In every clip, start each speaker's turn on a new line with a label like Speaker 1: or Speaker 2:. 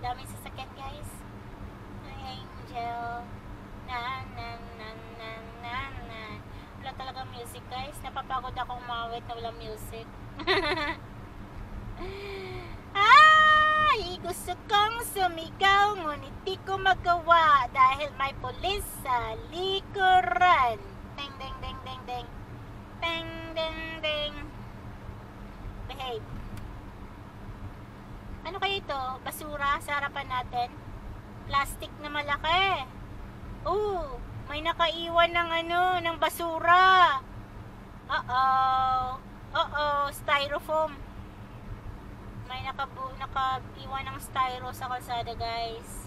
Speaker 1: Daming sasakyan, guys. Ay, Angel. Na. Wala talaga music, guys. Napapagod akong mawit na walang music. Ay, gusto kong sumigaw, ngunit di ko magawa dahil may pulis sa likuran. Ding, ding, ding, ding, ding. Ding, ding, ding. Behave. Ano kayo ito? Basura sa harapan natin? Plastic na malaki. Oh, may nakaiwan ng ng basura. Styrofoam. May nakaiwan ng styro sa kalsada, guys.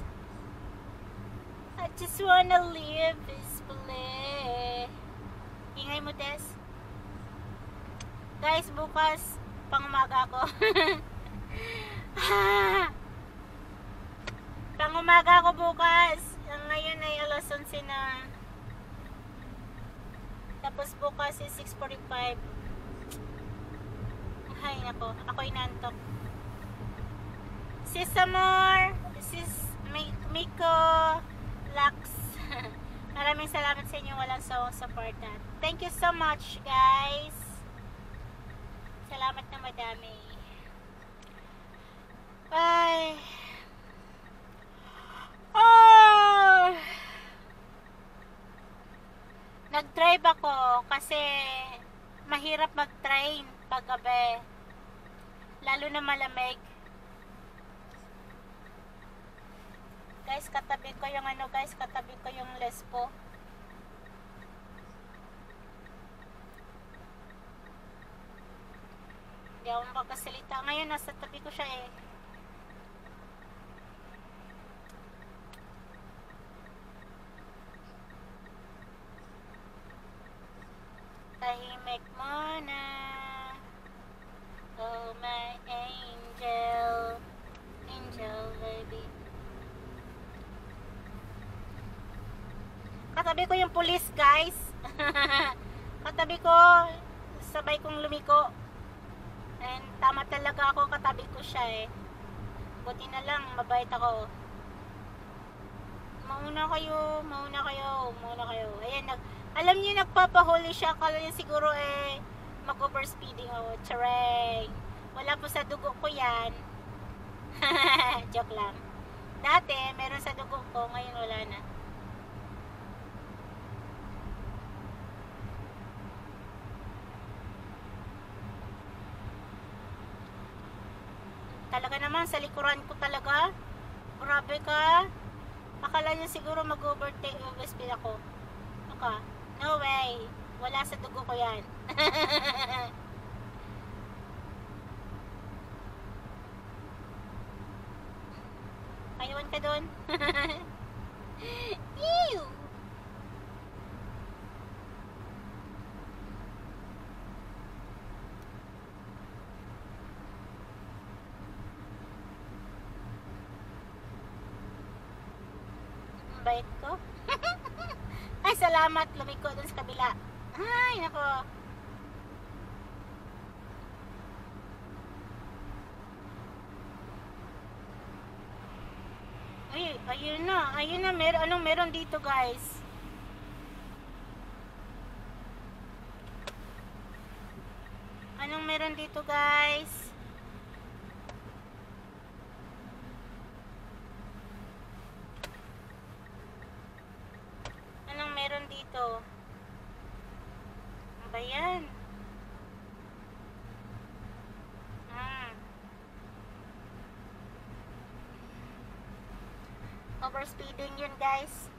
Speaker 1: I just wanna live peacefully. Ingay mo, Tess. Guys, bukas pangumaga ako. Pangumaga ako bukas. Ngayon ay alas 11 na. Tapos bukas is 6:45. Ay, nako. Ako'y nantok. Sis Amor, Sis Miko, Lux. Maraming salamat sa inyo walang sawang support na. Thank you so much, guys. Salamat na madami. Ay. Oh! Nag-drive ako kasi mahirap mag-train pag gabi. Lalo na malamig. Guys, katabi ko yung katabi ko yung Lespo. Hindi ako makakasalita. Ngayon, nasa tabi ko siya eh. Tahimik mo na. Oh my angel. Angel baby. Katabi ko yung pulis, guys. Katabi ko. Sabay kong lumiko. And tama talaga ako, katabi ko siya eh. Buti na lang, mabait ako. Mauna kayo. Ayan, alam niyo nagpapahuli siya. Akala niya siguro mag-overspeeding ako. Charay. Wala po sa dugo ko yan. Joke lang. Dati, meron sa dugo ko. Ngayon wala na. Talaga naman, sa likuran ko talaga. Grabe ka. Akala niya siguro mag-overspeed ako. Baka. No way. Wala sa dugo ko yan. Kaiwan ka doon. Ew! Bait ko. Ay, salamat. Lumiko dun sa kabila. Ay, nako. Ay, ayun na. Anong meron dito, guys? Anong meron dito, guys? Anong meron dito? Ano ba yan? Overspeeding yun, guys.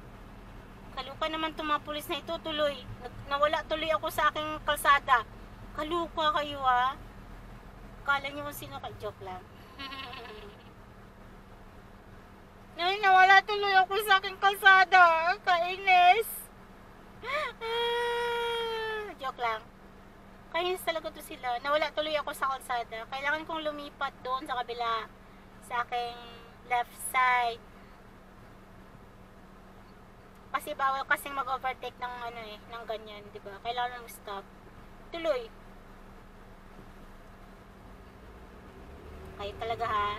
Speaker 1: Kaluka naman itong mga pulis na ito. Tuloy. Nawala tuloy ako sa aking kalsada. Kaluka kayo, ha? Kala nyo kung sino ka. Joke lang. Nawala tuloy ako sa aking kalsada. Kainis. Joke lang. Kainis talaga to sila. Nawala tuloy ako sa kalsada. Kailangan kong lumipat doon sa kabila. Sa aking left side. Kasi bawal kasing mag-overtake ng ng ganyan, 'di ba? Kailangan mo stop. Tuloy. Kayo talaga, ha.